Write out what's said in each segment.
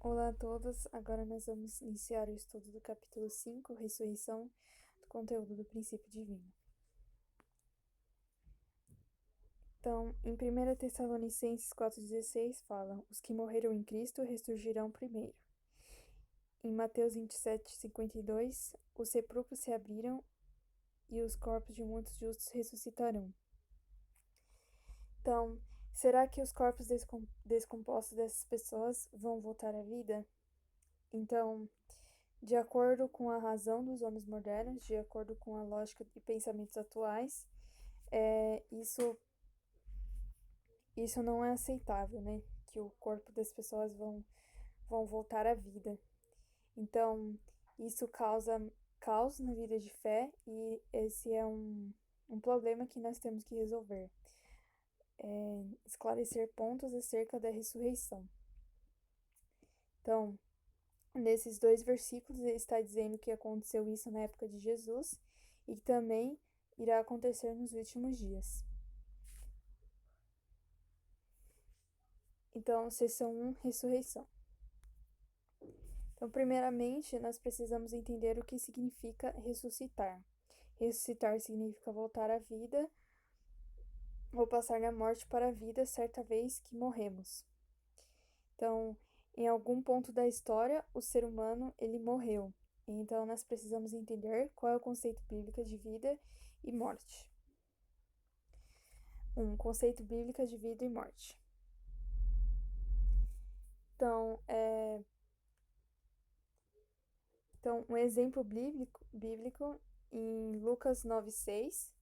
Olá a todos, agora nós vamos iniciar o estudo do capítulo 5, Ressurreição, do conteúdo do princípio divino. Então, em 1 Tessalonicenses 4,16 fala: os que morreram em Cristo ressurgirão primeiro. Em Mateus 27,52, os sepulcros se abriram e os corpos de muitos justos ressuscitarão. Então, será que os corpos descompostos dessas pessoas vão voltar à vida? Então, de acordo com a razão dos homens modernos, de acordo com a lógica e pensamentos atuais, isso não é aceitável, né? Que o corpo das pessoas vão voltar à vida. Então, isso causa caos na vida de fé e esse é um problema que nós temos que resolver. Esclarecer pontos acerca da ressurreição. Então, nesses dois versículos, ele está dizendo que aconteceu isso na época de Jesus e que também irá acontecer nos últimos dias. Então, seção 1, ressurreição. Então, primeiramente, nós precisamos entender o que significa ressuscitar. Ressuscitar significa voltar à vida ou passar da morte para a vida certa vez que morremos. Então, em algum ponto da história, o ser humano, ele morreu. Então, nós precisamos entender qual é o conceito bíblico de vida e morte. Conceito bíblico de vida e morte. Então, um exemplo bíblico em Lucas 9,6,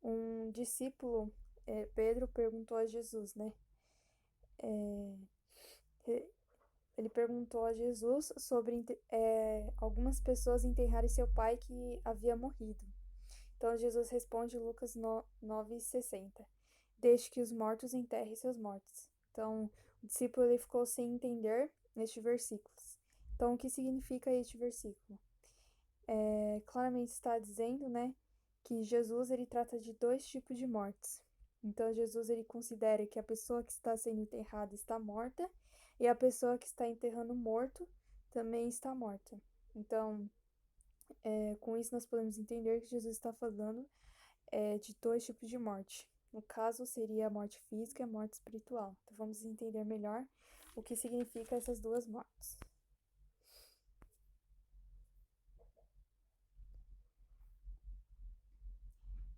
um discípulo, Pedro, perguntou a Jesus, né? Ele perguntou a Jesus sobre algumas pessoas enterrarem seu pai que havia morrido. Então, Jesus responde Lucas 9,60. Deixe que os mortos enterrem seus mortos. Então, o discípulo ele ficou sem entender este versículo. Então, o que significa este versículo? Claramente está dizendo, né, que Jesus ele trata de dois tipos de mortes. Então, Jesus ele considera que a pessoa que está sendo enterrada está morta e a pessoa que está enterrando morto também está morta. Então, com isso nós podemos entender que Jesus está falando de dois tipos de morte. No caso, seria a morte física e a morte espiritual. Então, vamos entender melhor o que significa essas duas mortes.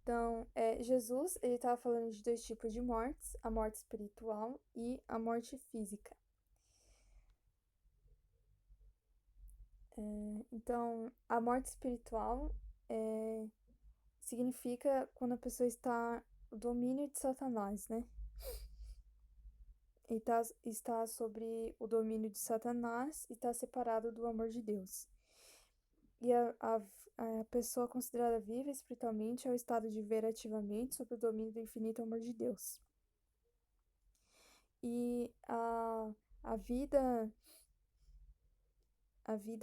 Então, Jesus, ele estava falando de dois tipos de mortes, a morte espiritual e a morte física. Então, a morte espiritual significa quando a pessoa está no domínio de Satanás, né? E está sobre o domínio de Satanás e está separado do amor de Deus. E a pessoa considerada viva espiritualmente é o estado de ver ativamente sob o domínio do infinito amor de Deus. E a vida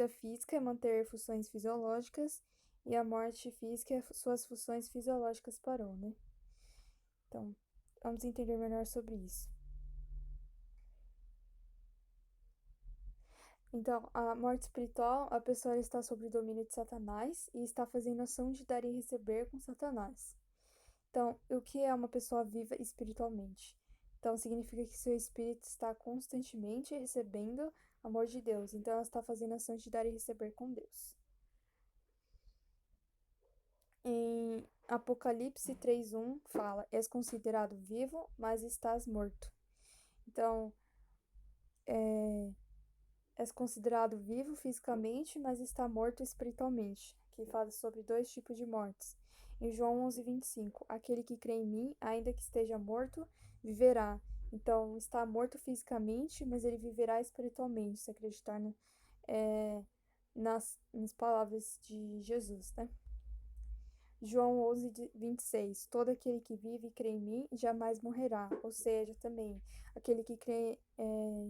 física é manter funções fisiológicas e a morte física é suas funções fisiológicas parou, né? Então, vamos entender melhor sobre isso. Então, a morte espiritual, a pessoa está sob o domínio de Satanás e está fazendo ação de dar e receber com Satanás. Então, o que é uma pessoa viva espiritualmente? Então, significa que seu espírito está constantemente recebendo amor de Deus. Então, ela está fazendo ação de dar e receber com Deus. Em Apocalipse 3:1 fala: és considerado vivo, mas estás morto. Então, és considerado vivo fisicamente, mas está morto espiritualmente. Que fala sobre dois tipos de mortes. Em João 11:25, aquele que crê em mim, ainda que esteja morto, viverá. Então, está morto fisicamente, mas ele viverá espiritualmente, se acreditar nas palavras de Jesus, né? João 11:26, todo aquele que vive e crê em mim jamais morrerá. Ou seja, também, aquele que crê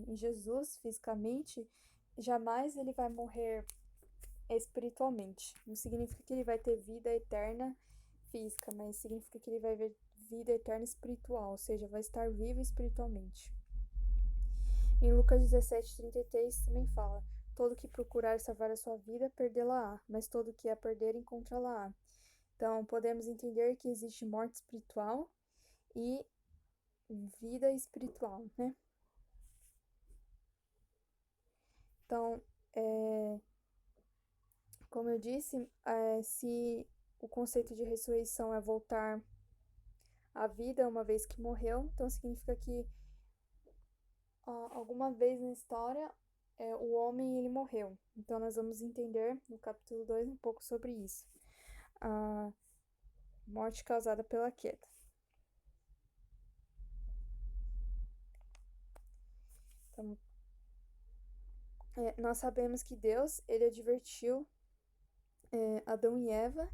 em Jesus fisicamente, jamais ele vai morrer espiritualmente. Não significa que ele vai ter vida eterna física, mas significa que ele vai ver vida eterna espiritual, ou seja, vai estar vivo espiritualmente. Em Lucas 17:33 também fala: todo que procurar salvar a sua vida, perdê-la-á, mas todo que a perder, encontrá-la-á. Então, podemos entender que existe morte espiritual e vida espiritual, né? Então, como eu disse, se o conceito de ressurreição é voltar à vida uma vez que morreu, então significa que alguma vez na história o homem ele morreu. Então nós vamos entender no capítulo 2 um pouco sobre isso. A morte causada pela queda. Então, nós sabemos que Deus ele advertiu Adão e Eva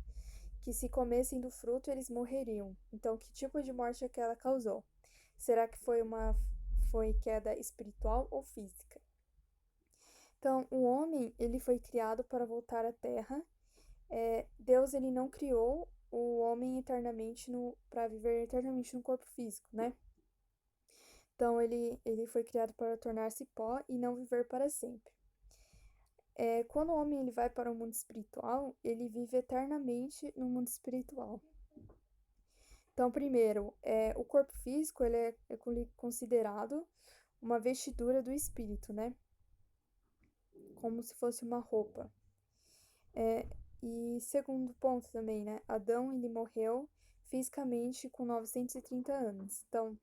que se comessem do fruto eles morreriam. Então, que tipo de morte é que ela causou? Será que foi queda espiritual ou física? Então, o homem ele foi criado para voltar à terra. Deus ele não criou o homem eternamente para viver eternamente no corpo físico, né? Então, ele foi criado para tornar-se pó e não viver para sempre. Quando o homem ele vai para o mundo espiritual, ele vive eternamente no mundo espiritual. Então, primeiro, o corpo físico ele é considerado uma vestidura do espírito, né? Como se fosse uma roupa. E segundo ponto também, né? Adão ele morreu fisicamente com 930 anos. Então,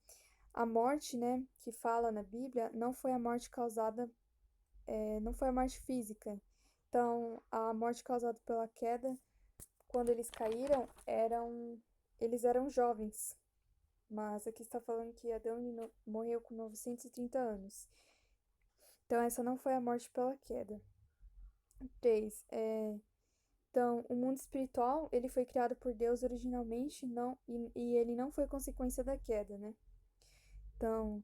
a morte, né, que fala na Bíblia, não foi a morte causada, não foi a morte física. Então, a morte causada pela queda, quando eles caíram, eles eram jovens. Mas aqui está falando que Adão morreu com 930 anos. Então, essa não foi a morte pela queda. 3. Então, o mundo espiritual, ele foi criado por Deus originalmente e ele não foi consequência da queda, né? Então,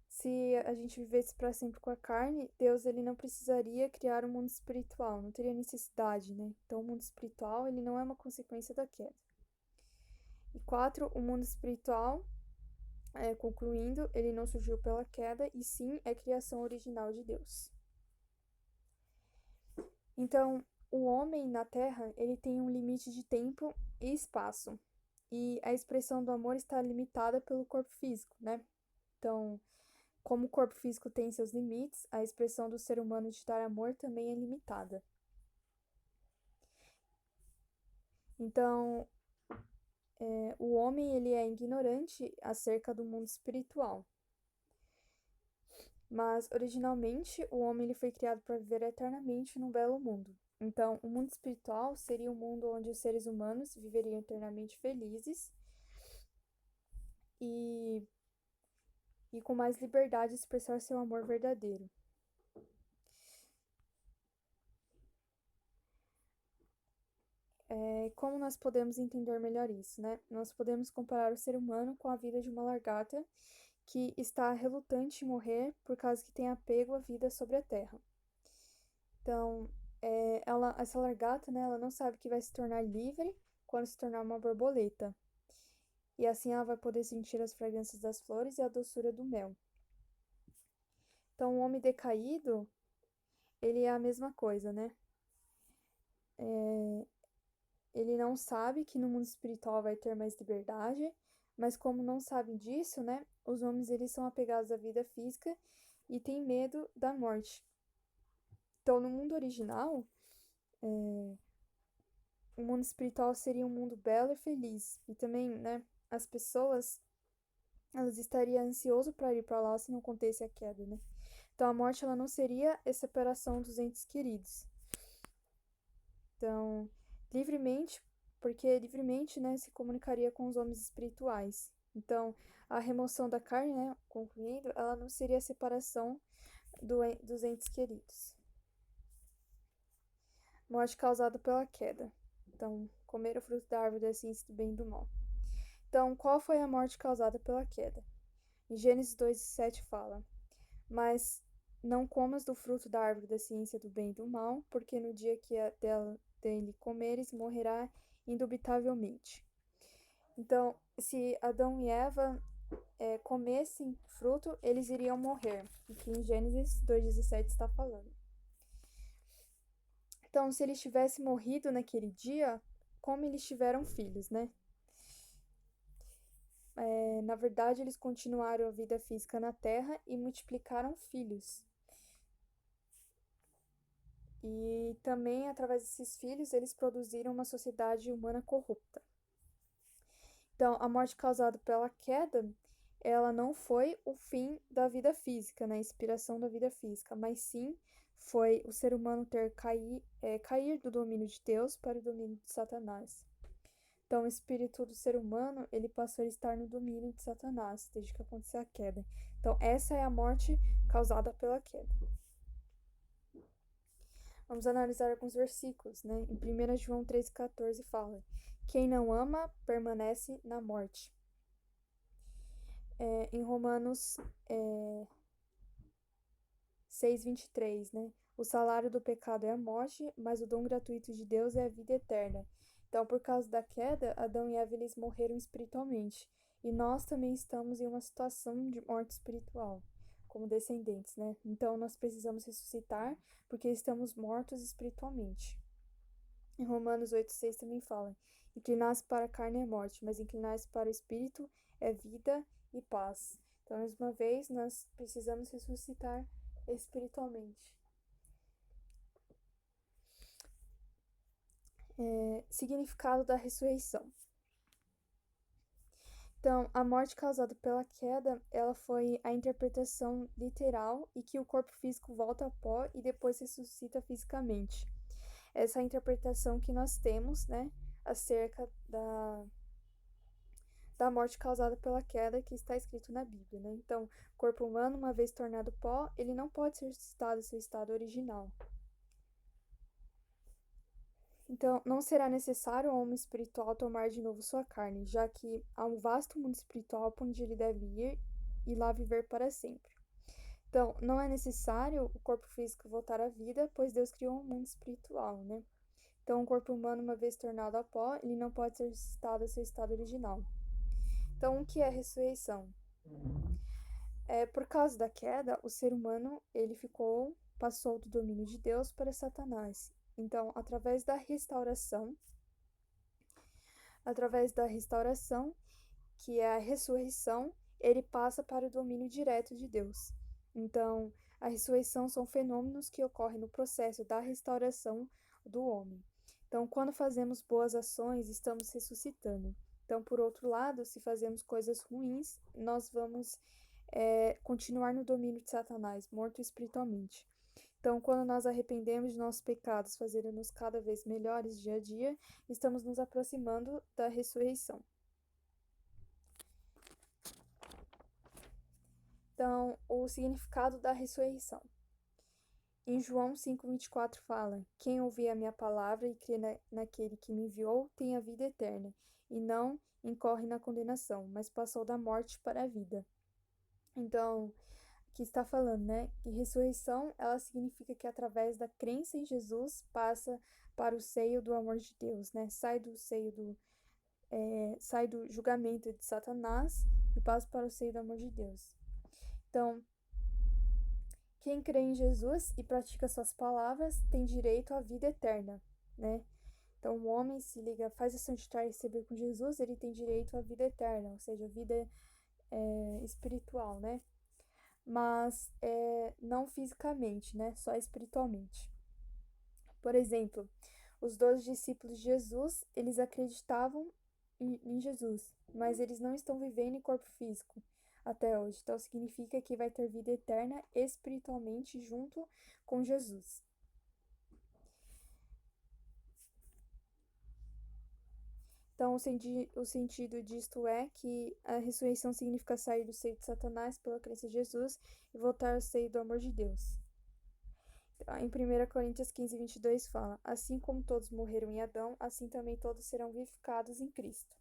se a gente vivesse para sempre com a carne, Deus ele não precisaria criar um mundo espiritual, não teria necessidade, né? Então, o mundo espiritual, ele não é uma consequência da queda. E 4, o mundo espiritual, concluindo, ele não surgiu pela queda, e sim é criação original de Deus. Então, o homem na Terra, ele tem um limite de tempo e espaço. E a expressão do amor está limitada pelo corpo físico, né? Então, como o corpo físico tem seus limites, a expressão do ser humano de dar amor também é limitada. Então, o homem ele é ignorante acerca do mundo espiritual. Mas, originalmente, o homem ele foi criado para viver eternamente num belo mundo. Então, o mundo espiritual seria um mundo onde os seres humanos viveriam eternamente felizes e com mais liberdade de expressar seu amor verdadeiro. Como nós podemos entender melhor isso, né? Nós podemos comparar o ser humano com a vida de uma lagarta que está relutante em morrer por causa que tem apego à vida sobre a terra. Então, essa lagarta, né, ela não sabe que vai se tornar livre quando se tornar uma borboleta. E assim ela vai poder sentir as fragrâncias das flores e a doçura do mel. Então, o homem decaído, ele é a mesma coisa, né? Ele não sabe que no mundo espiritual vai ter mais liberdade, mas como não sabem disso, né? Os homens, eles são apegados à vida física e têm medo da morte. Então, no mundo original, o mundo espiritual seria um mundo belo e feliz. E também, né, as pessoas, elas estariam ansiosas para ir para lá se não acontecesse a queda, né? Então, a morte, ela não seria a separação dos entes queridos. Então, livremente, porque livremente, né, se comunicaria com os homens espirituais. Então, a remoção da carne, né, concluindo, ela não seria a separação dos entes queridos. Morte causada pela queda. Então, comer o fruto da árvore da ciência do bem e do mal. Então, qual foi a morte causada pela queda? Em Gênesis 2:7 fala: Mas não comas do fruto da árvore da ciência do bem e do mal, porque no dia que dele comeres, morrerá indubitavelmente. Então, se Adão e Eva comessem fruto, eles iriam morrer. O que em Gênesis 2,17 está falando. Então, se eles tivessem morrido naquele dia, como eles tiveram filhos, né? Na verdade, eles continuaram a vida física na Terra e multiplicaram filhos. E também, através desses filhos, eles produziram uma sociedade humana corrupta. Então, a morte causada pela queda, ela não foi o fim da vida física, né? A inspiração da vida física, mas sim foi o ser humano cair do domínio de Deus para o domínio de Satanás. Então, o espírito do ser humano, ele passou a estar no domínio de Satanás, desde que aconteceu a queda. Então, essa é a morte causada pela queda. Vamos analisar alguns versículos, né? Em 1 João 3,14 fala: quem não ama permanece na morte. Em Romanos 6,23, né? O salário do pecado é a morte, mas o dom gratuito de Deus é a vida eterna. Então, por causa da queda, Adão e Eva eles morreram espiritualmente. E nós também estamos em uma situação de morte espiritual, como descendentes, né? Então, nós precisamos ressuscitar porque estamos mortos espiritualmente. Em Romanos 8,6 também fala: inclinar-se para a carne é morte, mas inclinar-se para o espírito é vida e paz. Então, mais uma vez, nós precisamos ressuscitar espiritualmente. Significado da ressurreição. Então, a morte causada pela queda, ela foi a interpretação literal e que o corpo físico volta ao pó e depois ressuscita fisicamente. Essa é a interpretação que nós temos, né, acerca da morte causada pela queda que está escrito na Bíblia, né? Então, o corpo humano, uma vez tornado pó, ele não pode ser ressuscitado em seu estado original. Então, não será necessário ao homem espiritual tomar de novo sua carne, já que há um vasto mundo espiritual para onde ele deve ir e lá viver para sempre. Então, não é necessário o corpo físico voltar à vida, pois Deus criou um mundo espiritual, né? Então, o corpo humano, uma vez tornado a pó, ele não pode ser ressuscitado ao seu estado original. Então, o que é a ressurreição? Por causa da queda, o ser humano, ele passou do domínio de Deus para Satanás. Então, através da restauração, que é a ressurreição, ele passa para o domínio direto de Deus. Então, a ressurreição são fenômenos que ocorrem no processo da restauração do homem. Então, quando fazemos boas ações, estamos ressuscitando. Então, por outro lado, se fazemos coisas ruins, nós vamos continuar no domínio de Satanás, morto espiritualmente. Então, quando nós arrependemos de nossos pecados, fazendo-nos cada vez melhores dia a dia, estamos nos aproximando da ressurreição. Então, o significado da ressurreição. Em João 5,24 fala: quem ouvir a minha palavra e crê naquele que me enviou tem a vida eterna, e não incorre na condenação, mas passou da morte para a vida. Então, que está falando, né? Que ressurreição, ela significa que através da crença em Jesus passa para o seio do amor de Deus, né? Sai do julgamento de Satanás e passa para o seio do amor de Deus. Então, quem crê em Jesus e pratica suas palavras tem direito à vida eterna, né? Então, o homem se liga, faz ação de estar e receber com Jesus, ele tem direito à vida eterna, ou seja, a vida espiritual, né? Mas não fisicamente, né? Só espiritualmente. Por exemplo, os 12 discípulos de Jesus, eles acreditavam em Jesus, mas eles não estão vivendo em corpo físico até hoje. Então, significa que vai ter vida eterna espiritualmente junto com Jesus. Então, o sentido disto é que a ressurreição significa sair do seio de Satanás pela crença em Jesus e voltar ao seio do amor de Deus. Em 1 Coríntios 15:22 fala: assim como todos morreram em Adão, assim também todos serão vivificados em Cristo.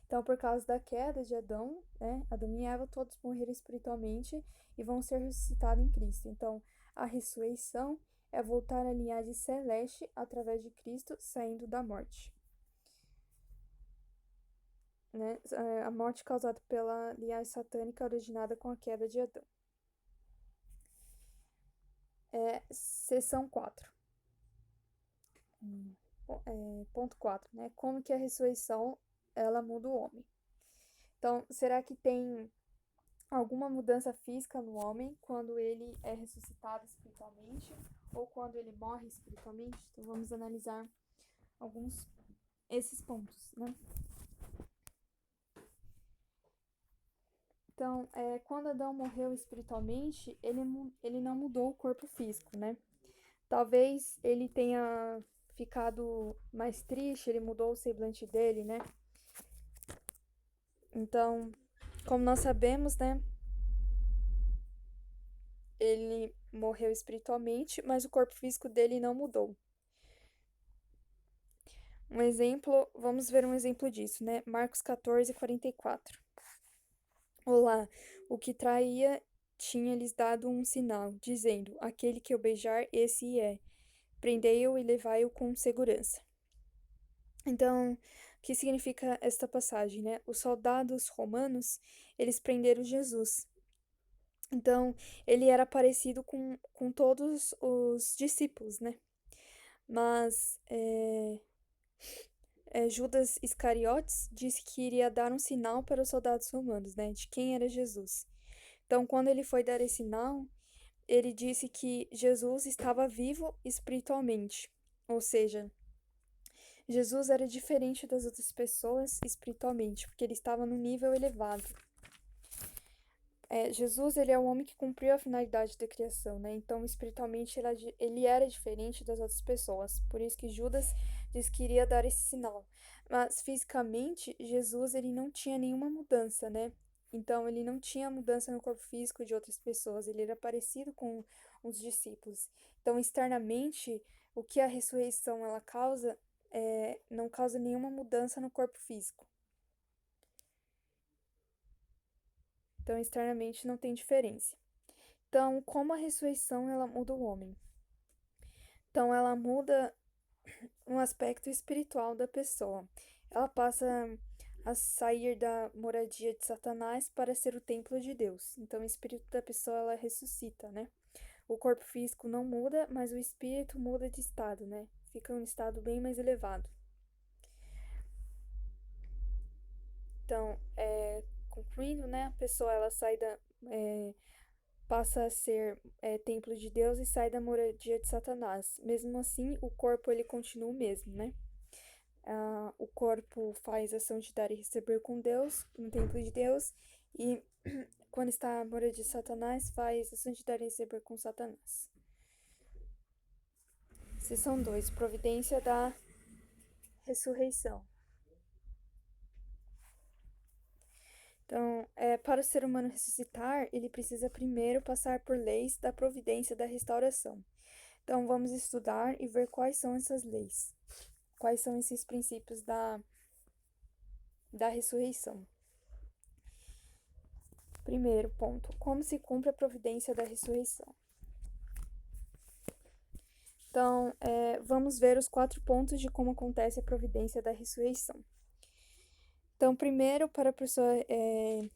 Então, por causa da queda de Adão, né, Adão e Eva, todos morreram espiritualmente e vão ser ressuscitados em Cristo. Então, a ressurreição é voltar à linhagem celeste através de Cristo, saindo da morte. né? A morte causada pela linhagem satânica originada com a queda de Adão. Seção 4. Ponto 4, né? Como que a ressurreição, ela muda o homem. Então, será que tem alguma mudança física no homem quando ele é ressuscitado espiritualmente ou quando ele morre espiritualmente? Então, vamos analisar alguns esses pontos, né? Então, quando Adão morreu espiritualmente, ele não mudou o corpo físico, né? Talvez ele tenha ficado mais triste, ele mudou o semblante dele, né? Então, como nós sabemos, né? Ele morreu espiritualmente, mas o corpo físico dele não mudou. Vamos ver um exemplo disso, né? Marcos 14, 44. Olá, o que traía tinha-lhes dado um sinal, dizendo: aquele que eu beijar, esse é. Prendei-o e levai-o com segurança. Então, o que significa esta passagem, né? Os soldados romanos, eles prenderam Jesus. Então, ele era parecido com todos os discípulos, né? Mas Judas Iscariotes disse que iria dar um sinal para os soldados romanos, né? De quem era Jesus. Então, quando ele foi dar esse sinal, ele disse que Jesus estava vivo espiritualmente. Ou seja, Jesus era diferente das outras pessoas espiritualmente, porque ele estava num nível elevado. Jesus, ele é o homem que cumpriu a finalidade da criação, né? Então, espiritualmente, ele era diferente das outras pessoas. Por isso que Judas disse que iria dar esse sinal. Mas, fisicamente, Jesus, ele não tinha nenhuma mudança, né? Então, ele não tinha mudança no corpo físico de outras pessoas. Ele era parecido com os discípulos. Então, externamente, o que a ressurreição ela causa não causa nenhuma mudança no corpo físico. Então, externamente não tem diferença. Então, como a ressurreição ela muda o homem? Então, ela muda um aspecto espiritual da pessoa. Ela passa a sair da moradia de Satanás para ser o templo de Deus. Então, o espírito da pessoa ela ressuscita, né? O corpo físico não muda, mas o espírito muda de estado, né? Fica um estado bem mais elevado. Então, concluindo, né? A pessoa ela passa a ser templo de Deus e sai da moradia de Satanás. Mesmo assim, o corpo ele continua o mesmo, né? O corpo faz ação de dar e receber com Deus, no templo de Deus, e quando está a moradia de Satanás, faz ação de dar e receber com Satanás. Seção 2. Providência da ressurreição. Então, para o ser humano ressuscitar, ele precisa primeiro passar por leis da providência da restauração. Então, vamos estudar e ver quais são essas leis. Quais são esses princípios da ressurreição. Primeiro ponto, como se cumpre a providência da ressurreição. Então, vamos ver os 4 pontos de como acontece a providência da ressurreição. Então, primeiro, para a pessoa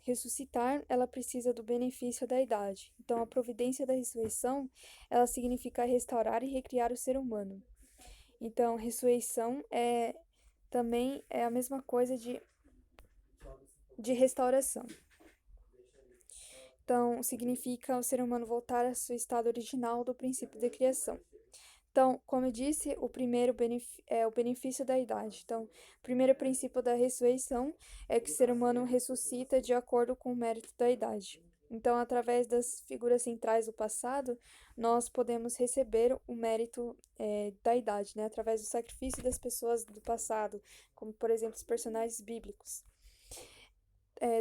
ressuscitar, ela precisa do benefício da idade. Então, a providência da ressurreição, ela significa restaurar e recriar o ser humano. Então, ressurreição também é a mesma coisa de restauração. Então, significa o ser humano voltar ao seu estado original do princípio da criação. Então, como eu disse, o primeiro é o benefício da idade. Então, o primeiro princípio da ressurreição é que o ser humano ressuscita de acordo com o mérito da idade. Então, através das figuras centrais do passado, nós podemos receber o mérito da idade, né? Através do sacrifício das pessoas do passado, como, por exemplo, os personagens bíblicos.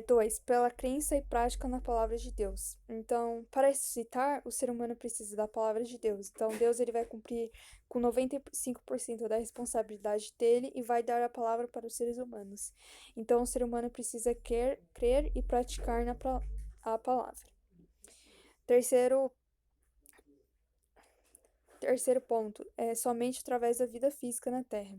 2. Pela crença e prática na palavra de Deus. Então, para ressuscitar, o ser humano precisa da palavra de Deus. Então, Deus ele vai cumprir com 95% da responsabilidade dele e vai dar a palavra para os seres humanos. Então, o ser humano precisa crer e praticar a palavra. Terceiro ponto, é somente através da vida física na Terra.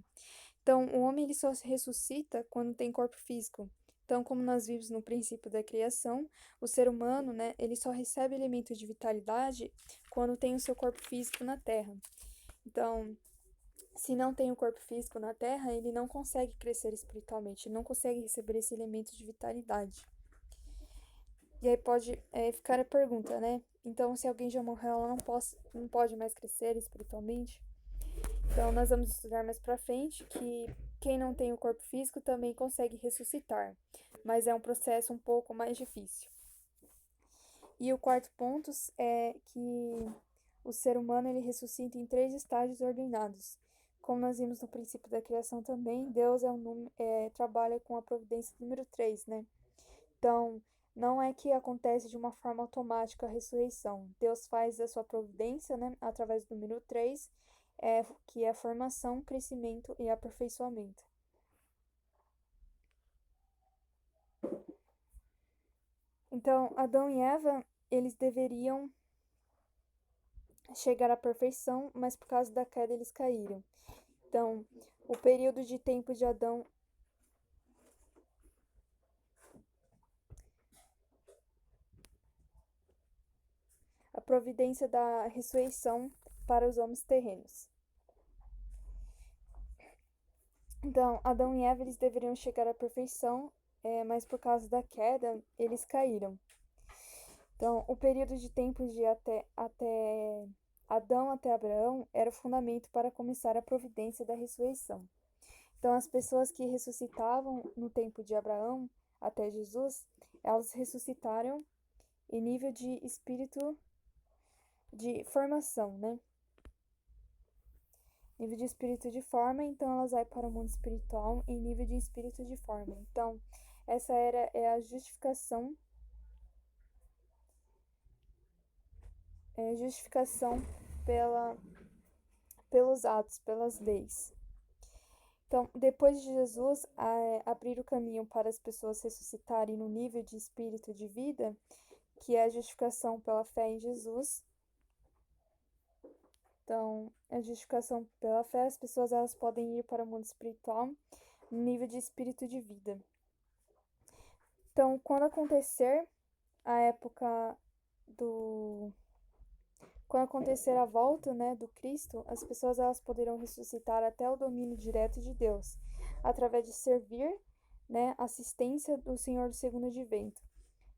Então, o homem ele só se ressuscita quando tem corpo físico. Então, como nós vimos no princípio da criação, o ser humano, né, ele só recebe elementos de vitalidade quando tem o seu corpo físico na Terra. Então, se não tem o corpo físico na Terra, ele não consegue crescer espiritualmente, não consegue receber esse elemento de vitalidade. E aí pode ficar a pergunta, né? Então, se alguém já morreu, ela não pode mais crescer espiritualmente? Então, nós vamos estudar mais pra frente que quem não tem o corpo físico também consegue ressuscitar, mas é um processo um pouco mais difícil. E o quarto ponto é que o ser humano ele ressuscita em 3 estágios ordenados. Como nós vimos no princípio da criação também, Deus trabalha com a providência número 3, né? Então, não é que acontece de uma forma automática a ressurreição. Deus faz a sua providência, né, através do número 3, que é a formação, crescimento e aperfeiçoamento. Então, Adão e Eva, eles deveriam chegar à perfeição, mas por causa da queda eles caíram. Então, o período de tempo de Adão a providência da ressurreição para os homens terrenos. Então, Adão e Eva eles deveriam chegar à perfeição, mas por causa da queda, eles caíram. Então, o período de tempo de até Adão até Abraão era o fundamento para começar a providência da ressurreição. Então, as pessoas que ressuscitavam no tempo de Abraão até Jesus, elas ressuscitaram em nível de espírito de formação, né? Nível de espírito de forma, então elas vai para o mundo espiritual em nível de espírito de forma. Então, essa é a justificação pelos atos, pelas leis. Então, depois de Jesus abrir o caminho para as pessoas ressuscitarem no nível de espírito de vida, que é a justificação pela fé em Jesus. Então, a justificação pela fé, as pessoas elas podem ir para o mundo espiritual no nível de espírito de vida. Então, quando acontecer a época quando acontecer a volta, né, do Cristo, as pessoas elas poderão ressuscitar até o domínio direto de Deus, através de servir, né, assistência do Senhor do segundo advento.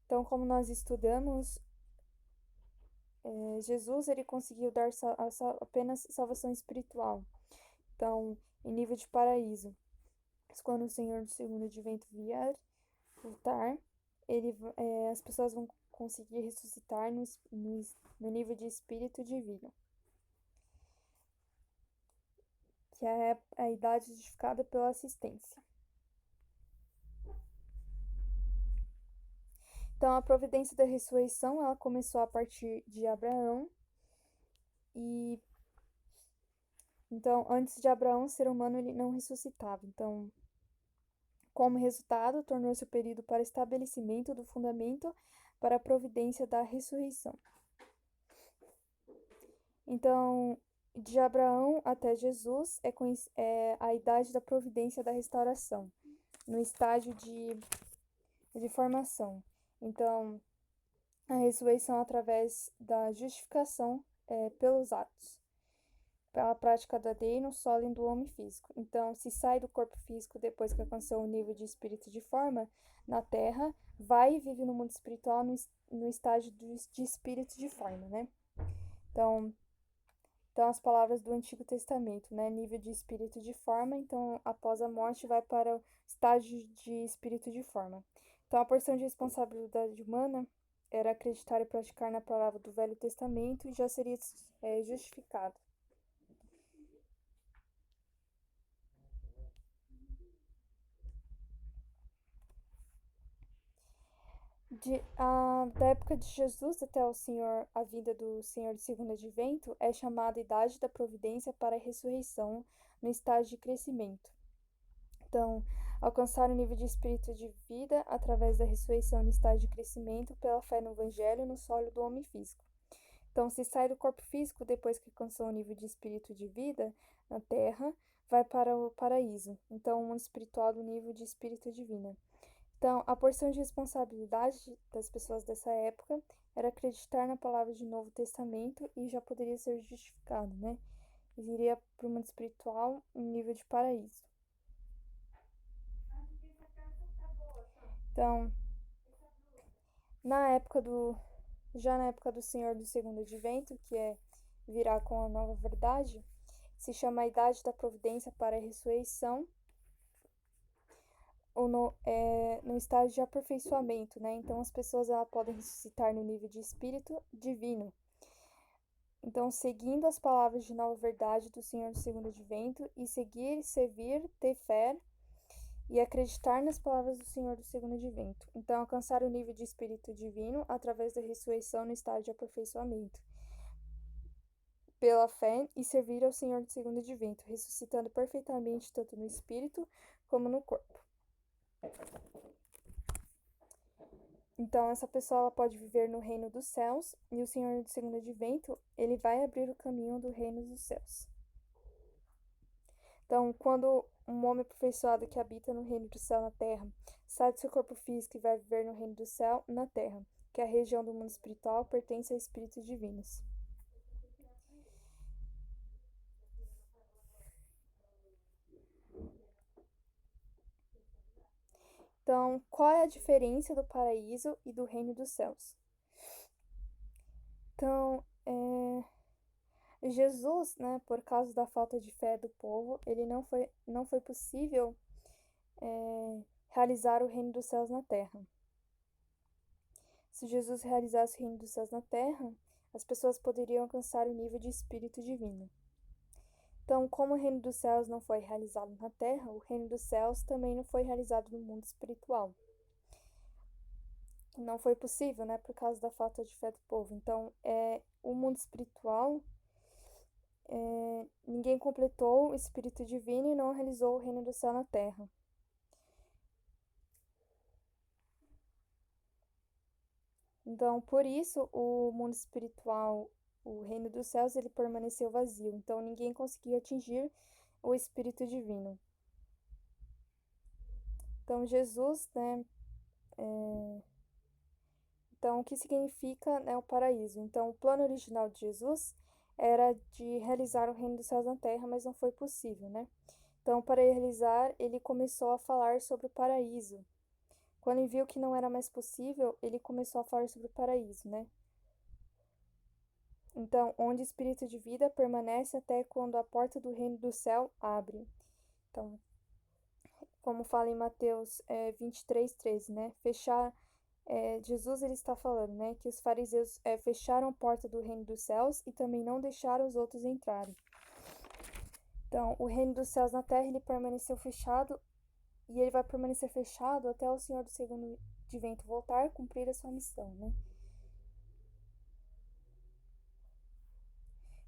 Então, como nós estudamos, Jesus ele conseguiu dar apenas salvação espiritual. Então, em nível de paraíso. Mas quando o Senhor do segundo advento voltar, as pessoas vão conseguir ressuscitar no nível de espírito divino, que é a idade justificada pela assistência. Então, a providência da ressurreição, ela começou a partir de Abraão. E então, antes de Abraão, o ser humano ele não ressuscitava. Então, como resultado, tornou-se o período para estabelecimento do fundamento para a providência da ressurreição. Então, de Abraão até Jesus é a idade da providência da restauração, no estágio de formação. Então, a ressurreição através da justificação pelos atos, pela prática da lei no solo do homem físico. Então, se sai do corpo físico depois que alcançou o nível de espírito de forma na Terra, vai e vive no mundo espiritual no estágio de espírito de forma, né? Então, as palavras do Antigo Testamento, né? Nível de espírito de forma, então após a morte vai para o estágio de espírito de forma. Então, a porção de responsabilidade humana era acreditar e praticar na palavra do Velho Testamento e já seria justificado. Da época de Jesus até a vinda do Senhor de segundo advento é chamada idade da providência para a ressurreição no estágio de crescimento. Então, alcançar o nível de espírito de vida através da ressurreição no estágio de crescimento pela fé no Evangelho no solo do homem físico. Então, se sai do corpo físico depois que alcançou o nível de espírito de vida na Terra, vai para o paraíso. Então, o mundo espiritual do nível de espírito divino. Então, a porção de responsabilidade das pessoas dessa época era acreditar na palavra de Novo Testamento e já poderia ser justificado, né? Iria para o mundo espiritual em nível de paraíso. Então, já na época do Senhor do Segundo Advento, que virá com a nova verdade, se chama a idade da providência para a ressurreição, ou no estágio de aperfeiçoamento, né? Então as pessoas podem ressuscitar no nível de espírito divino. Então, seguindo as palavras de nova verdade do Senhor do Segundo Advento, e seguir, servir, ter fé e acreditar nas palavras do Senhor do Segundo Advento. Então, alcançar o nível de espírito divino através da ressurreição no estágio de aperfeiçoamento. Pela fé e servir ao Senhor do Segundo Advento, ressuscitando perfeitamente tanto no espírito como no corpo. Então, essa pessoa ela pode viver no reino dos céus e o Senhor do Segundo Advento, ele vai abrir o caminho do reino dos céus. Então, quando um homem aperfeiçoado que habita no reino do céu na terra sai do seu corpo físico e vai viver no reino do céu na terra, que é a região do mundo espiritual, pertence a espíritos divinos. Então, qual é a diferença do paraíso e do reino dos céus? Então, Jesus, né, por causa da falta de fé do povo, ele não foi possível realizar o reino dos céus na terra. Se Jesus realizasse o reino dos céus na terra, as pessoas poderiam alcançar o nível de espírito divino. Então, como o reino dos céus não foi realizado na terra, o reino dos céus também não foi realizado no mundo espiritual. Não foi possível, né, por causa da falta de fé do povo. Então, o mundo espiritual, ninguém completou o espírito divino e não realizou o reino do céu na terra. Então, por isso, o mundo espiritual, o reino dos céus, ele permaneceu vazio. Então, ninguém conseguiu atingir o espírito divino. Então, Jesus, né? Então, o que significa, né, o paraíso? Então, o plano original de Jesus era de realizar o reino dos céus na terra, mas não foi possível, né? Então, para realizar, ele começou a falar sobre o paraíso. Quando ele viu que não era mais possível, ele começou a falar sobre o paraíso, né? Então, onde o espírito de vida permanece até quando a porta do reino do céu abre. Então, como fala em Mateus 23:13, né? Jesus ele está falando, né, que os fariseus fecharam a porta do reino dos céus e também não deixaram os outros entrarem. Então, o reino dos céus na terra ele permaneceu fechado e ele vai permanecer fechado até o Senhor do Segundo Advento voltar e cumprir a sua missão, né?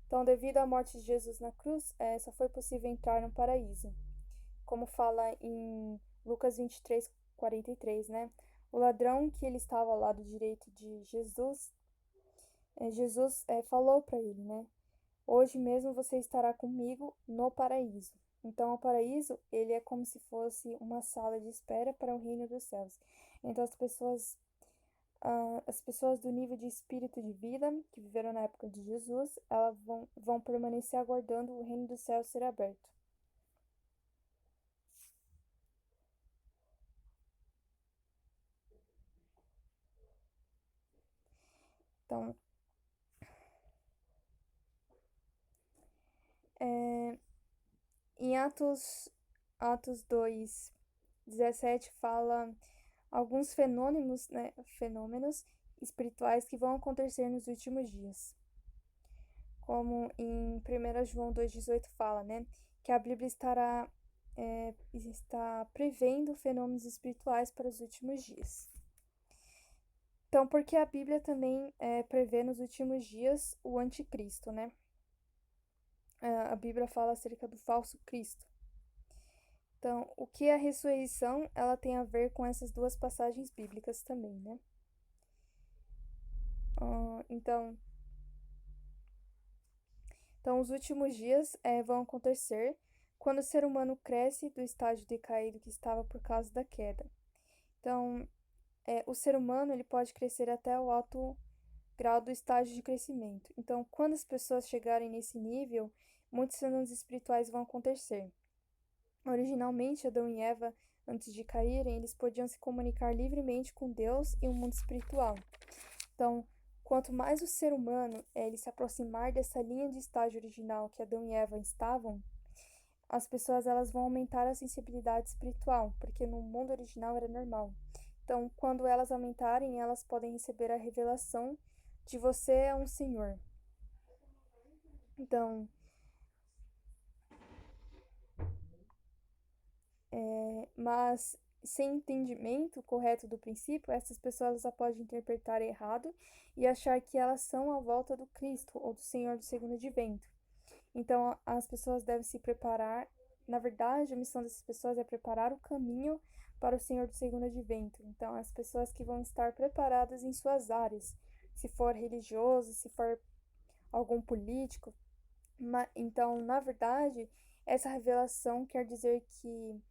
Então, devido à morte de Jesus na cruz, só foi possível entrar no paraíso. Como fala em Lucas 23:43, né? O ladrão que ele estava ao lado direito de Jesus, Jesus falou para ele, né? Hoje mesmo você estará comigo no paraíso. Então, o paraíso, ele é como se fosse uma sala de espera para o reino dos céus. Então, as pessoas do nível de espírito de vida, que viveram na época de Jesus, elas vão permanecer aguardando o reino dos céus ser aberto. Então, em Atos 2:17 fala alguns fenômenos espirituais que vão acontecer nos últimos dias. Como em 1 João 2:18 fala, né, que a Bíblia está prevendo fenômenos espirituais para os últimos dias. Então, porque a Bíblia também prevê nos últimos dias o anticristo, né? A Bíblia fala acerca do falso Cristo. Então, o que é a ressurreição, ela tem a ver com essas duas passagens bíblicas também, né? Então, os últimos dias vão acontecer quando o ser humano cresce do estágio decaído que estava por causa da queda. Então, o ser humano ele pode crescer até o alto grau do estágio de crescimento. Então, quando as pessoas chegarem nesse nível, muitos fenômenos espirituais vão acontecer. Originalmente, Adão e Eva, antes de caírem, eles podiam se comunicar livremente com Deus e o mundo espiritual. Então, quanto mais o ser humano ele se aproximar dessa linha de estágio original que Adão e Eva estavam, as pessoas elas vão aumentar a sensibilidade espiritual, porque no mundo original era normal. Então, quando elas aumentarem, elas podem receber a revelação de você é um senhor. Então, mas sem entendimento correto do princípio, essas pessoas elas podem interpretar errado e achar que elas são a volta do Cristo ou do Senhor do segundo advento. Então, as pessoas devem se preparar. Na verdade, a missão dessas pessoas é preparar o caminho para o Senhor do segundo advento. Então, as pessoas que vão estar preparadas em suas áreas, se for religioso, se for algum político. Então, na verdade, essa revelação quer dizer que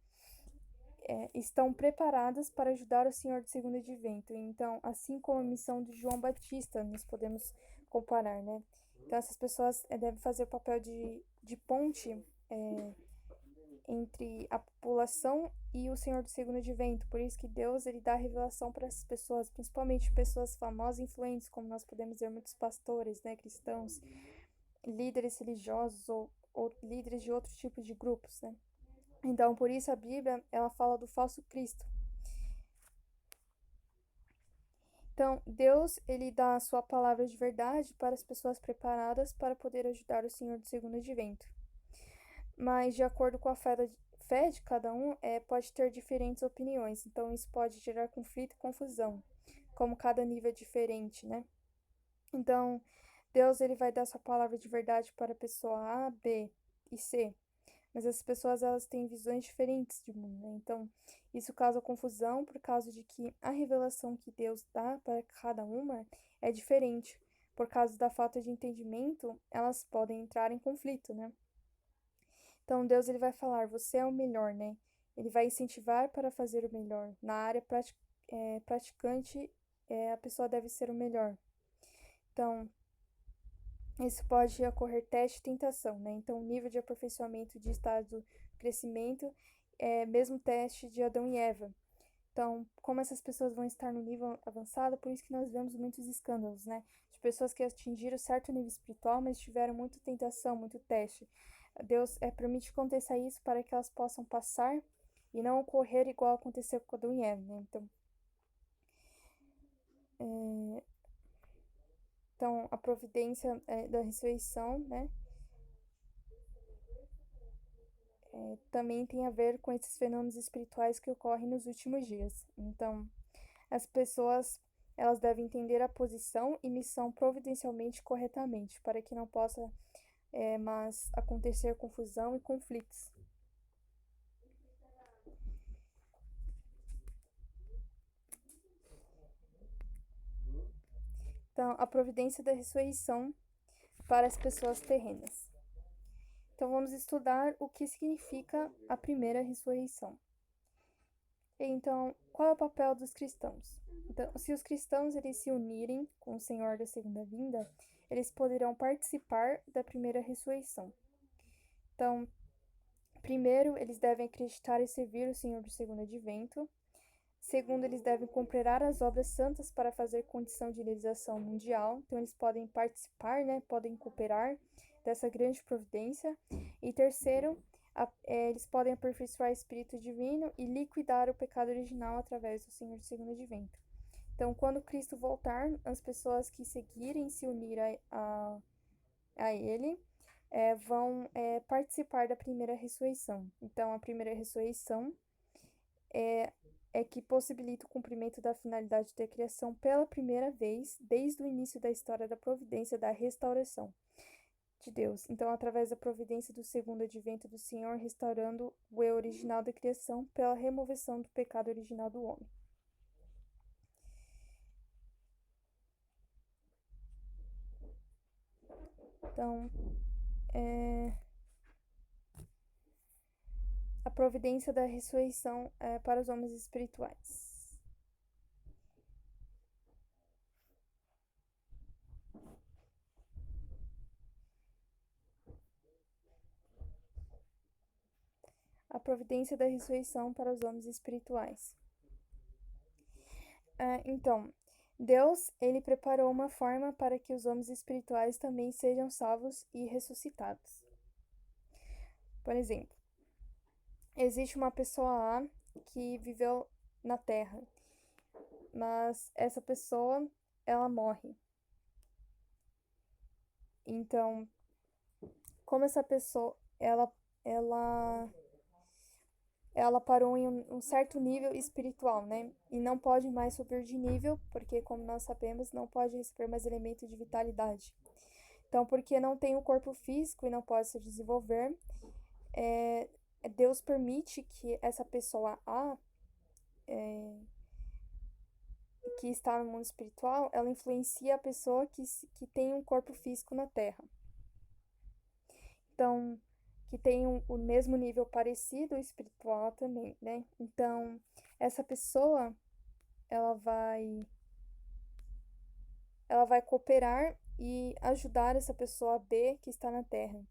estão preparadas para ajudar o Senhor do segundo advento. Então, assim como a missão de João Batista, nós podemos comparar, né? Então, essas pessoas devem fazer o papel de ponte entre a população e o Senhor do segundo advento. Por isso que Deus ele dá revelação para essas pessoas, principalmente pessoas famosas e influentes, como nós podemos ver muitos pastores, né, cristãos, líderes religiosos ou líderes de outros tipos de grupos, né? Então, por isso a Bíblia, ela fala do falso Cristo. Então, Deus, ele dá a sua palavra de verdade para as pessoas preparadas para poder ajudar o Senhor do segundo advento. Mas, de acordo com a fé de cada um, pode ter diferentes opiniões. Então, isso pode gerar conflito e confusão, como cada nível é diferente, né? Então, Deus, ele vai dar sua palavra de verdade para a pessoa A, B e C. Mas as pessoas elas têm visões diferentes de mundo, né? Então, isso causa confusão por causa de que a revelação que Deus dá para cada uma é diferente. Por causa da falta de entendimento, elas podem entrar em conflito, né? Então, Deus ele vai falar, você é o melhor, né? Ele vai incentivar para fazer o melhor. Na área praticante, a pessoa deve ser o melhor. Então, isso pode ocorrer teste e tentação, né? Então, o nível de aperfeiçoamento de estado de crescimento é mesmo teste de Adão e Eva. Então, como essas pessoas vão estar no nível avançado, por isso que nós vemos muitos escândalos, né? De pessoas que atingiram certo nível espiritual, mas tiveram muita tentação, muito teste. Deus permite que aconteça isso para que elas possam passar e não ocorrer igual aconteceu com Adão e Eva, né? Então, a providência da ressurreição, né? Também tem a ver com esses fenômenos espirituais que ocorrem nos últimos dias. Então, as pessoas elas devem entender a posição e missão providencialmente corretamente, para que não possa mais acontecer confusão e conflitos. Então, a providência da ressurreição para as pessoas terrenas. Então, vamos estudar o que significa a primeira ressurreição. Então, qual é o papel dos cristãos? Então, se os cristãos eles se unirem com o Senhor da segunda vinda, eles poderão participar da primeira ressurreição. Então, primeiro, eles devem acreditar e servir o Senhor do segundo advento. Segundo, eles devem cooperar as obras santas para fazer condição de realização mundial. Então, eles podem participar, né? Podem cooperar dessa grande providência. E terceiro, eles podem aperfeiçoar o Espírito Divino e liquidar o pecado original através do Senhor do segundo advento. Então, quando Cristo voltar, as pessoas que seguirem se unir a Ele vão participar da primeira ressurreição. Então, a primeira ressurreição é que possibilita o cumprimento da finalidade da criação pela primeira vez, desde o início da história da providência da restauração de Deus. Então, através da providência do segundo advento do Senhor, restaurando o eu original da criação pela remoção do pecado original do homem. Então, a providência da ressurreição para os homens espirituais. a providência da ressurreição para os homens espirituais. Então, Deus, ele preparou uma forma para que os homens espirituais também sejam salvos e ressuscitados. Por exemplo, existe uma pessoa lá que viveu na Terra, mas essa pessoa, ela morre. Então, como essa pessoa, ela parou em um certo nível espiritual, né? E não pode mais subir de nível, porque, como nós sabemos, não pode receber mais elemento de vitalidade. Então, porque não tem o corpo físico e não pode se desenvolver, Deus permite que essa pessoa que está no mundo espiritual, ela influencia a pessoa que tem um corpo físico na Terra. Então, que tem o mesmo nível parecido espiritual também, né? Então, essa pessoa, ela vai cooperar e ajudar essa pessoa B que está na Terra.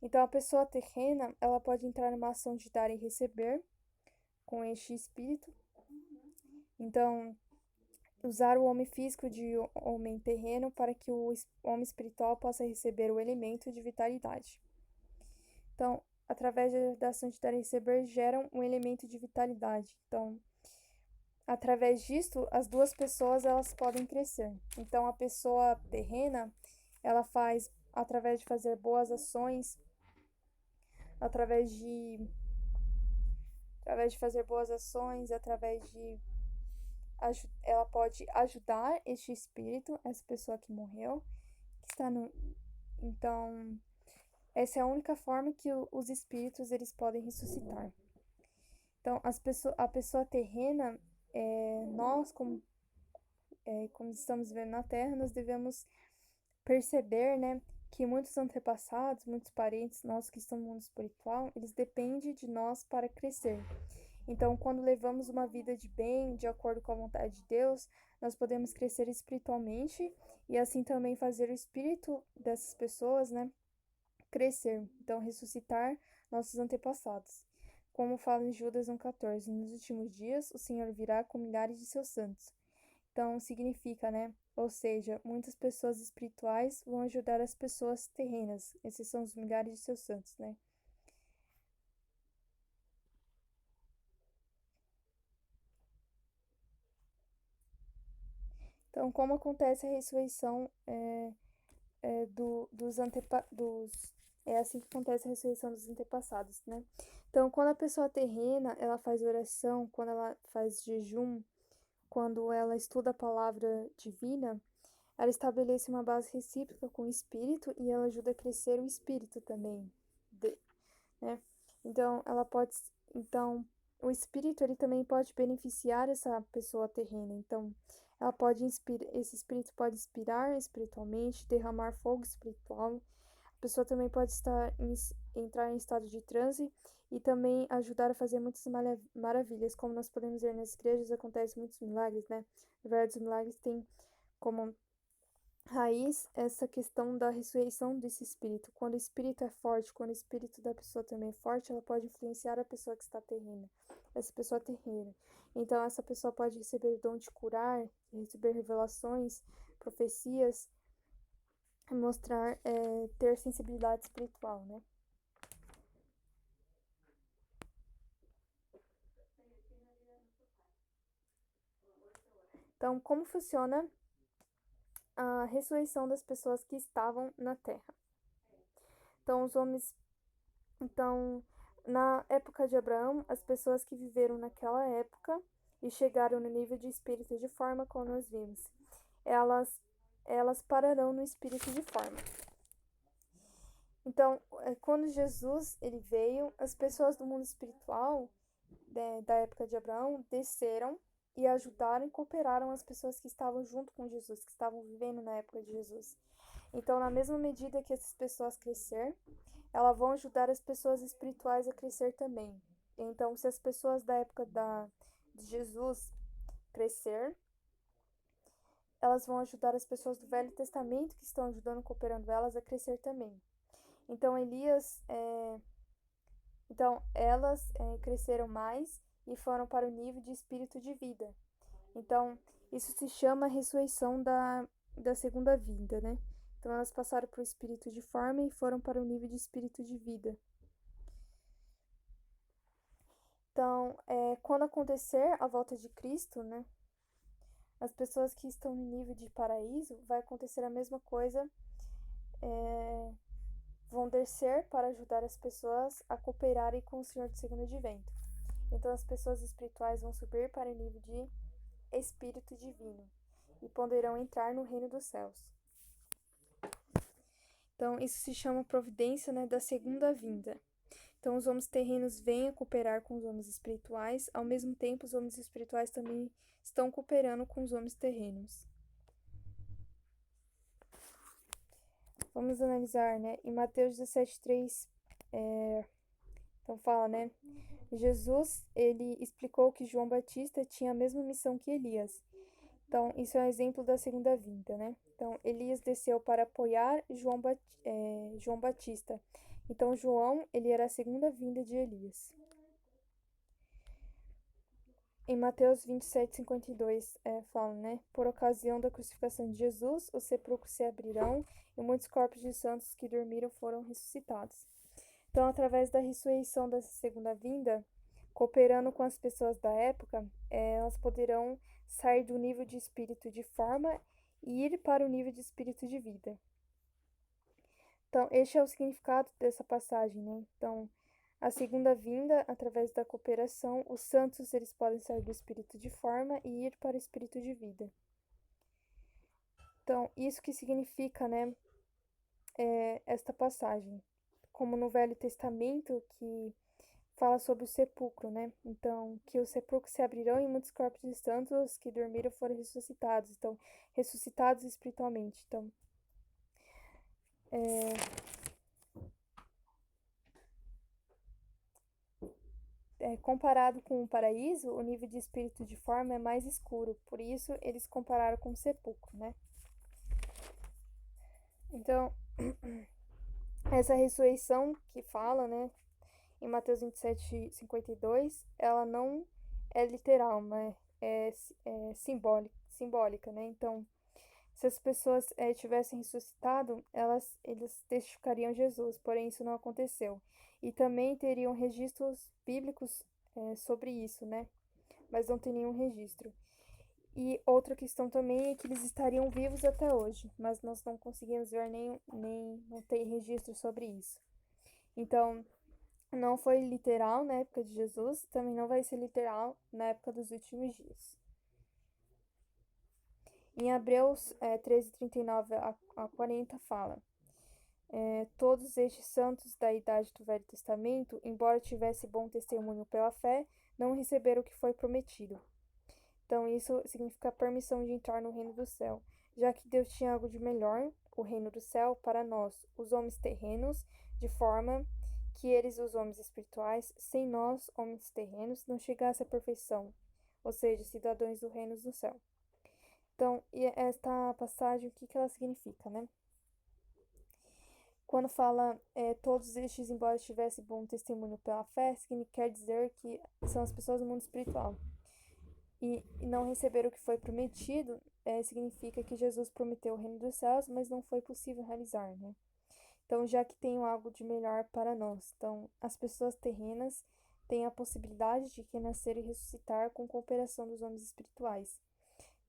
Então, a pessoa terrena, ela pode entrar numa ação de dar e receber com este espírito. Então, usar o homem físico de homem terreno para que o homem espiritual possa receber o elemento de vitalidade. Então, através da ação de dar e receber, geram um elemento de vitalidade. Então, através disso, as duas pessoas elas podem crescer. Então, a pessoa terrena, ela faz através de fazer boas ações, através de fazer boas ações, ela pode ajudar este espírito, essa pessoa que morreu, que está no. Então, essa é a única forma que os espíritos eles podem ressuscitar. Então, a pessoa terrena, nós, como estamos vivendo na Terra, nós devemos perceber, né, que muitos antepassados, muitos parentes nossos que estão no mundo espiritual, eles dependem de nós para crescer. Então, quando levamos uma vida de bem, de acordo com a vontade de Deus, nós podemos crescer espiritualmente e assim também fazer o espírito dessas pessoas, né, crescer. Então, ressuscitar nossos antepassados. Como fala em Judas 1,14, nos últimos dias o Senhor virá com milhares de seus santos. Então, significa, né? Ou seja, muitas pessoas espirituais vão ajudar as pessoas terrenas. Esses são os milhares de seus santos, né? Então, como acontece a ressurreição é assim que acontece a ressurreição dos antepassados, né? Então, quando a pessoa terrena, ela faz oração, quando ela faz jejum, quando ela estuda a palavra divina, ela estabelece uma base recíproca com o espírito e ela ajuda a crescer o espírito também, né? Então, então o espírito ele também pode beneficiar essa pessoa terrena. Então, esse espírito pode inspirar espiritualmente, derramar fogo espiritual. A pessoa também pode entrar em estado de transe e também ajudar a fazer muitas maravilhas, como nós podemos ver nas igrejas, acontecem muitos milagres, né? Na verdade, os milagres têm como raiz essa questão da ressurreição desse espírito. Quando o espírito é forte, quando o espírito da pessoa também é forte, ela pode influenciar a pessoa que está terrena, essa pessoa terrena. Então, essa pessoa pode receber o dom de curar, receber revelações, profecias, mostrar, ter sensibilidade espiritual, né? Então, como funciona a ressurreição das pessoas que estavam na Terra? Então, na época de Abraão, as pessoas que viveram naquela época e chegaram no nível de espírito de forma como nós vimos, elas, elas pararão no espírito de forma. Então, quando Jesus ele veio, as pessoas do mundo espiritual da época de Abraão desceram e ajudaram e cooperaram as pessoas que estavam junto com Jesus, que estavam vivendo na época de Jesus. Então, na mesma medida que essas pessoas crescer, elas vão ajudar as pessoas espirituais a crescer também. Então, se as pessoas da época de Jesus crescer, elas vão ajudar as pessoas do Velho Testamento que estão ajudando, cooperando elas a crescer também. Então, Elias Então, elas cresceram mais e foram para o nível de espírito de vida. Então, isso se chama ressurreição da segunda vinda, né? Então, elas passaram para o espírito de forma e foram para o nível de espírito de vida. Então, quando acontecer a volta de Cristo, né? As pessoas que estão no nível de paraíso, vai acontecer a mesma coisa, vão descer para ajudar as pessoas a cooperarem com o Senhor do segundo advento. Então, as pessoas espirituais vão subir para o nível de espírito divino e poderão entrar no reino dos céus. Então, isso se chama providência, né, da segunda vinda. Então, os homens terrenos vêm a cooperar com os homens espirituais, ao mesmo tempo, os homens espirituais também estão cooperando com os homens terrenos. Vamos analisar, né? Em Mateus 17:3, então fala, né? Jesus, ele explicou que João Batista tinha a mesma missão que Elias. Então, isso é um exemplo da segunda vinda, né? Então, Elias desceu para apoiar João Batista. Então, João, ele era a segunda vinda de Elias. Em Mateus 27:52, fala, né? Por ocasião da crucificação de Jesus, os sepulcros se abrirão e muitos corpos de santos que dormiram foram ressuscitados. Então, através da ressurreição dessa segunda vinda, cooperando com as pessoas da época, elas poderão sair do nível de espírito de forma e ir para o nível de espírito de vida. Então, este é o significado dessa passagem, né? Então, a segunda vinda, através da cooperação, os santos eles podem sair do espírito de forma e ir para o espírito de vida. Então, isso que significa, né, esta passagem. Como no Velho Testamento, que fala sobre o sepulcro, né? Então, que os sepulcros se abrirão e muitos corpos de santos que dormiram foram ressuscitados. Então, ressuscitados espiritualmente. Então, comparado com o paraíso, o nível de espírito de forma é mais escuro. Por isso, eles compararam com o sepulcro, né? Então, essa ressurreição que fala, né, em Mateus 27:52, ela não é literal, mas é simbólica, né? Então, se as pessoas tivessem ressuscitado, eles testificariam Jesus, porém isso não aconteceu. E também teriam registros bíblicos sobre isso, né? Mas não tem nenhum registro. E outra questão também é que eles estariam vivos até hoje, mas nós não conseguimos ver nem não tem registro sobre isso. Então, não foi literal na época de Jesus, também não vai ser literal na época dos últimos dias. Em Hebreus 13:39 a 40 fala: todos estes santos da idade do Velho Testamento, embora tivessem bom testemunho pela fé, não receberam o que foi prometido. Então, isso significa a permissão de entrar no reino do céu, já que Deus tinha algo de melhor, o reino do céu, para nós, os homens terrenos, de forma que eles, os homens espirituais, sem nós, homens terrenos, não chegassem à perfeição, ou seja, cidadãos do reino do céu. Então, e esta passagem, o que ela significa, né? Quando fala todos estes, embora tivessem bom testemunho pela fé, quer dizer que são as pessoas do mundo espiritual. E não receber o que foi prometido significa que Jesus prometeu o reino dos céus, mas não foi possível realizar, né? Então, já que tem algo de melhor para nós. Então, as pessoas terrenas têm a possibilidade de renascer e ressuscitar com cooperação dos homens espirituais.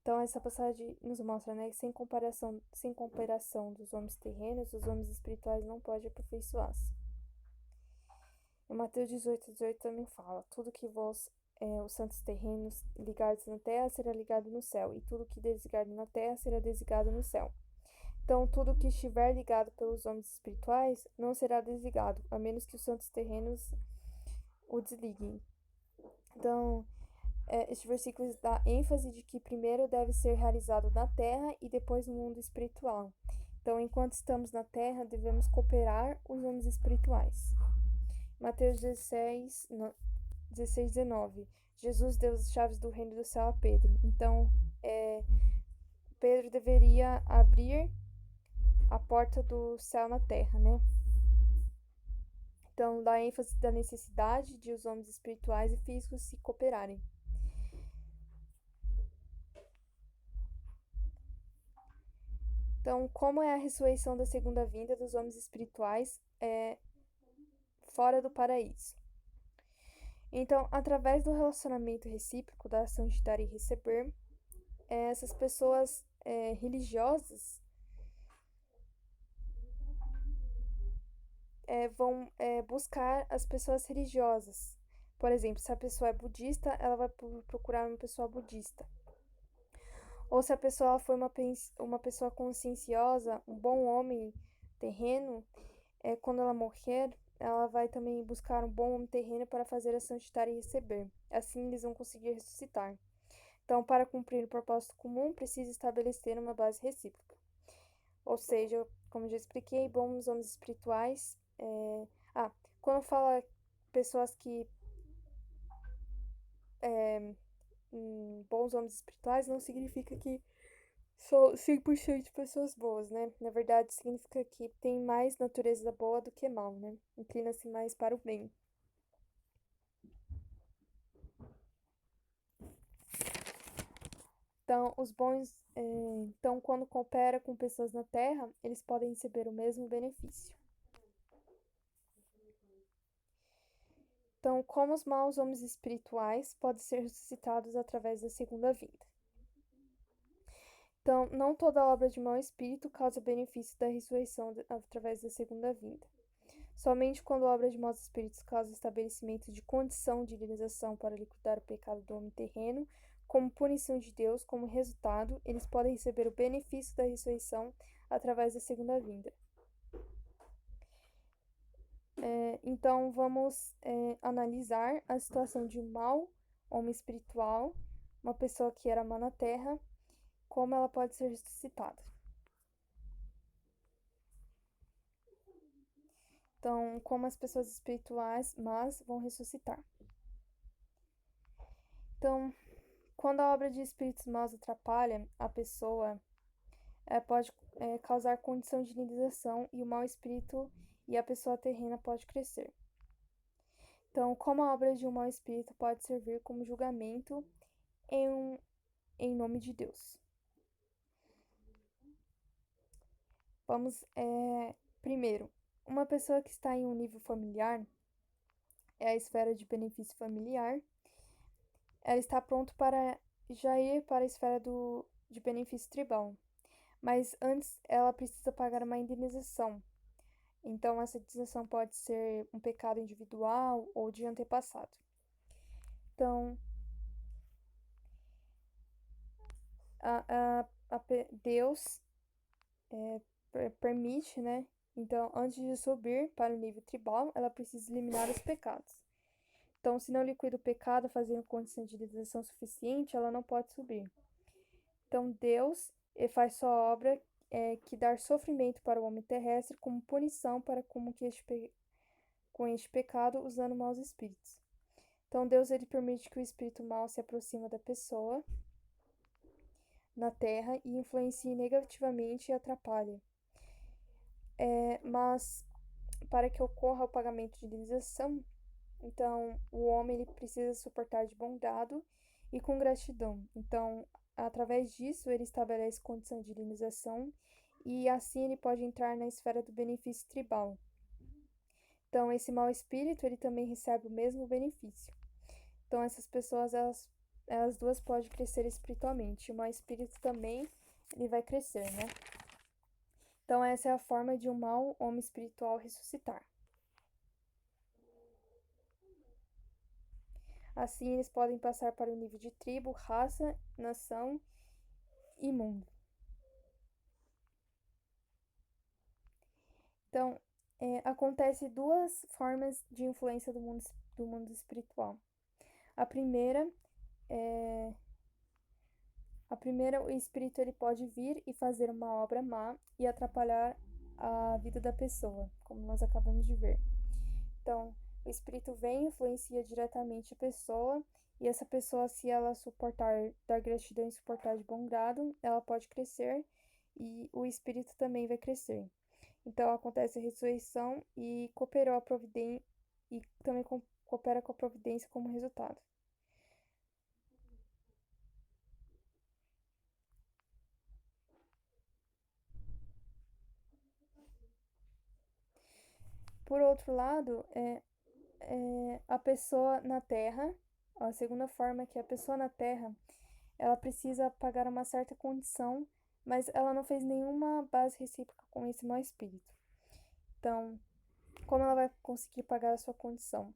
Então, essa passagem nos mostra, né, que sem cooperação dos homens terrenos, os homens espirituais não podem aperfeiçoar-se. Em Mateus 18:18 também fala: tudo que vós, os santos terrenos, ligados na terra, será ligado no céu, e tudo que desligado na terra será desligado no céu. Então, tudo que estiver ligado pelos homens espirituais não será desligado, a menos que os santos terrenos o desliguem. Então, este versículo dá ênfase de que primeiro deve ser realizado na terra e depois no mundo espiritual. Então, enquanto estamos na terra, devemos cooperar os homens espirituais. Mateus 16:19. Jesus deu as chaves do reino do céu a Pedro. Então, Pedro deveria abrir a porta do céu na terra, né? Então, dá ênfase da necessidade de os homens espirituais e físicos se cooperarem. Então, como é a ressurreição da segunda vinda dos homens espirituais fora do paraíso? Então, através do relacionamento recíproco, da ação de dar e receber, essas pessoas religiosas vão buscar as pessoas religiosas. Por exemplo, se a pessoa é budista, ela vai procurar uma pessoa budista. Ou se a pessoa foi uma pessoa conscienciosa, um bom homem terreno, quando ela morrer, ela vai também buscar um bom homem terreno para fazer a santitar e receber. Assim, eles vão conseguir ressuscitar. Então, para cumprir o propósito comum, precisa estabelecer uma base recíproca. Ou seja, como já expliquei, bons homens espirituais. Quando fala pessoas que bons homens espirituais, não significa que são 100% de pessoas boas, né? Na verdade, significa que tem mais natureza boa do que mal, né? Inclina-se mais para o bem. Então, então, quando coopera com pessoas na Terra, eles podem receber o mesmo benefício. Então, como os maus homens espirituais podem ser ressuscitados através da segunda vinda? Então, não toda obra de mau espírito causa benefício da ressurreição através da segunda vinda. Somente quando a obra de maus espíritos causa estabelecimento de condição de realização para liquidar o pecado do homem terreno, como punição de Deus, como resultado, eles podem receber o benefício da ressurreição através da segunda vinda. Então, vamos analisar a situação de um mau homem espiritual, uma pessoa que era má na terra, como ela pode ser ressuscitada. Então, como as pessoas espirituais más vão ressuscitar. Então, quando a obra de espíritos maus atrapalha a pessoa, pode causar condição de iniciação e o mau espírito e a pessoa terrena pode crescer. Então, como a obra de um mau espírito pode servir como julgamento em nome de Deus? Vamos, primeiro, uma pessoa que está em um nível familiar, é a esfera de benefício familiar, ela está pronta para já ir para a esfera de benefício tribal. Mas antes ela precisa pagar uma indenização. Então, essa indenização pode ser um pecado individual ou de antepassado. Então, Deus permite, né? Então, antes de subir para o nível tribal, ela precisa eliminar os pecados. Então, se não liquida o pecado fazendo condição de indenização suficiente, ela não pode subir. Então, Deus faz sua obra que dar sofrimento para o homem terrestre como punição para com este pecado usando maus espíritos. Então, Deus ele permite que o espírito mau se aproxima da pessoa na terra e influencie negativamente e atrapalhe. Mas, para que ocorra o pagamento de indenização, então, o homem ele precisa suportar de bom grado e com gratidão. Então, através disso, ele estabelece condição de indenização e assim ele pode entrar na esfera do benefício tribal. Então, esse mau espírito, ele também recebe o mesmo benefício. Então, essas pessoas, elas duas podem crescer espiritualmente. O mau espírito também, ele vai crescer, né? Então, essa é a forma de um mau homem espiritual ressuscitar. Assim, eles podem passar para o nível de tribo, raça, nação e mundo. Então, acontece duas formas de influência do mundo espiritual. A primeira, o espírito ele pode vir e fazer uma obra má e atrapalhar a vida da pessoa, como nós acabamos de ver. Então, o espírito vem, influencia diretamente a pessoa, e essa pessoa, se ela suportar, dar gratidão e suportar de bom grado, ela pode crescer e o espírito também vai crescer. Então, acontece a ressurreição e cooperou a e também coopera com a providência como resultado. Por outro lado, a pessoa na Terra, a segunda forma é que a pessoa na Terra, ela precisa pagar uma certa condição, mas ela não fez nenhuma base recíproca com esse mau espírito. Então, como ela vai conseguir pagar a sua condição?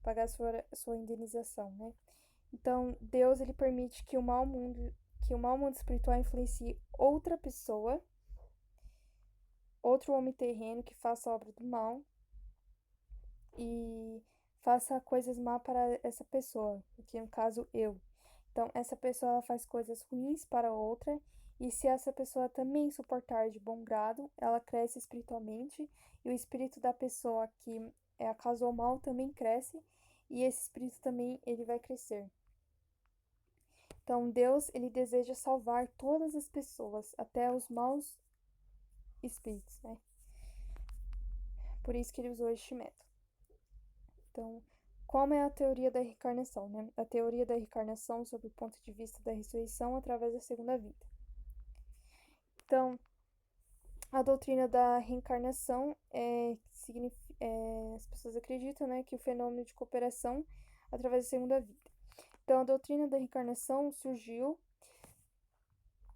Pagar a sua indenização, né? Então, Deus, ele permite que o mau mundo espiritual influencie outra pessoa, outro homem terreno que faça a obra do mal e faça coisas má para essa pessoa, que no caso eu. Então, essa pessoa ela faz coisas ruins para outra, e se essa pessoa também suportar de bom grado, ela cresce espiritualmente, e o espírito da pessoa que a causou mal também cresce, e esse espírito também ele vai crescer. Então, Deus ele deseja salvar todas as pessoas, até os maus espíritos, né? Por isso que ele usou este método. Então, como é a teoria da reencarnação, né? A teoria da reencarnação sob o ponto de vista da ressurreição através da segunda vida. Então, a doutrina da reencarnação as pessoas acreditam, né, que o fenômeno de cooperação através da segunda vida. Então, a doutrina da reencarnação surgiu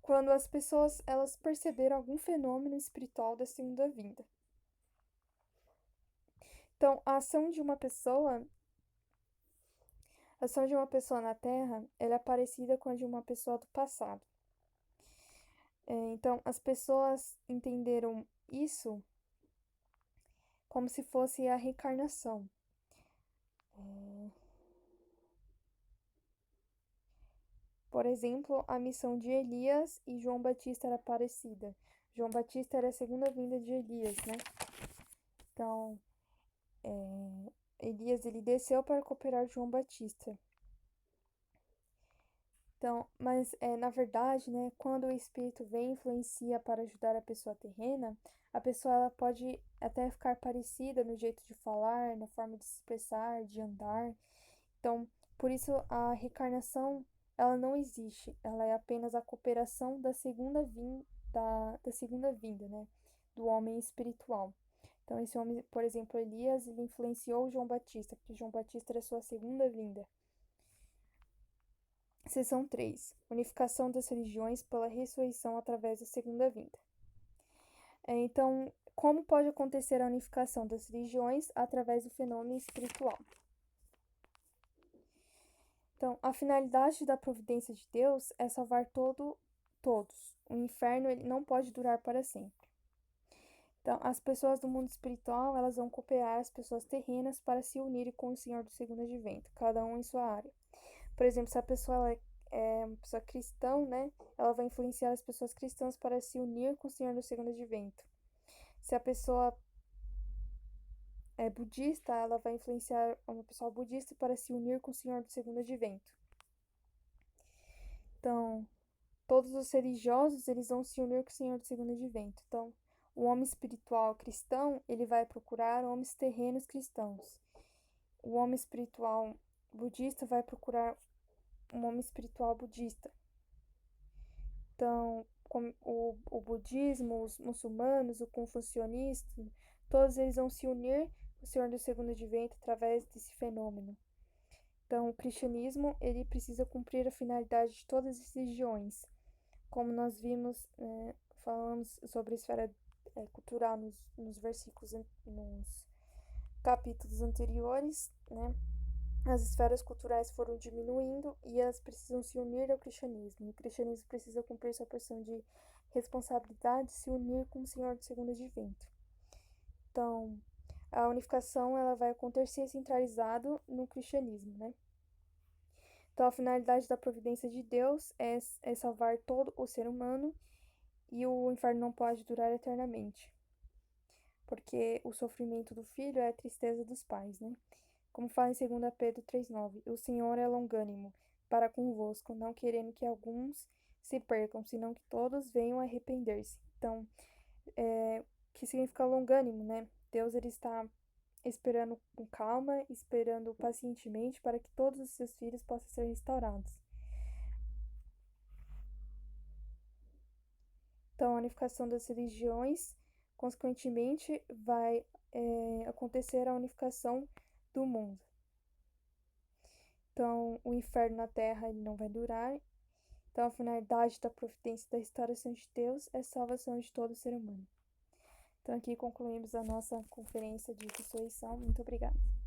quando as pessoas elas perceberam algum fenômeno espiritual da segunda vinda. Então, a ação de uma pessoa na Terra, ela é parecida com a de uma pessoa do passado. Então, as pessoas entenderam isso como se fosse a reencarnação. Por exemplo, a missão de Elias e João Batista era parecida. João Batista era a segunda vinda de Elias, né? Então, Elias ele desceu para cooperar João Batista. Então, mas na verdade, né, quando o espírito vem e influencia para ajudar a pessoa terrena, a pessoa ela pode até ficar parecida no jeito de falar, na forma de se expressar, de andar. Então, por isso a reencarnação ela não existe, ela é apenas a cooperação da segunda vinda, né, do homem espiritual. Então, esse homem, por exemplo, Elias, ele influenciou João Batista, porque João Batista era sua segunda vinda. Seção 3. Unificação das religiões pela ressurreição através da segunda vinda. Então, como pode acontecer a unificação das religiões através do fenômeno espiritual? Então, a finalidade da providência de Deus é salvar todos. O inferno ele não pode durar para sempre. Então, as pessoas do mundo espiritual, elas vão cooperar as pessoas terrenas para se unirem com o Senhor do segundo advento, cada um em sua área. Por exemplo, se a pessoa é uma pessoa cristã, né, ela vai influenciar as pessoas cristãs para se unir com o Senhor do segundo advento. Se a pessoa é budista, ela vai influenciar uma pessoa budista para se unir com o Senhor do segundo advento. Então, todos os religiosos, eles vão se unir com o Senhor do segundo advento. Então, o homem espiritual cristão, ele vai procurar homens terrenos cristãos. O homem espiritual budista vai procurar um homem espiritual budista. Então, o budismo, os muçulmanos, o confucionismo, todos eles vão se unir com o Senhor do segundo advento através desse fenômeno. Então, o cristianismo, ele precisa cumprir a finalidade de todas as religiões. Como nós vimos, falamos sobre a esfera cultural nos versículos, nos capítulos anteriores, né? As esferas culturais foram diminuindo e elas precisam se unir ao cristianismo. E o cristianismo precisa cumprir sua porção de responsabilidade e se unir com o Senhor do segundo advento. Então, a unificação ela vai acontecer centralizado no cristianismo, né? Então, a finalidade da providência de Deus é salvar todo o ser humano e o inferno não pode durar eternamente, porque o sofrimento do filho é a tristeza dos pais, né? Como fala em 2 Pedro 3,9, o Senhor é longânimo para convosco, não querendo que alguns se percam, senão que todos venham a arrepender-se. Então, que significa longânimo, né? Deus ele está esperando com calma, esperando pacientemente para que todos os seus filhos possam ser restaurados. Então, a unificação das religiões, consequentemente, vai acontecer a unificação do mundo. Então, o inferno na terra ele não vai durar. Então, a finalidade da providência da restauração de Deus é a salvação de todo ser humano. Então, aqui concluímos a nossa conferência de ressurreição. Muito obrigada.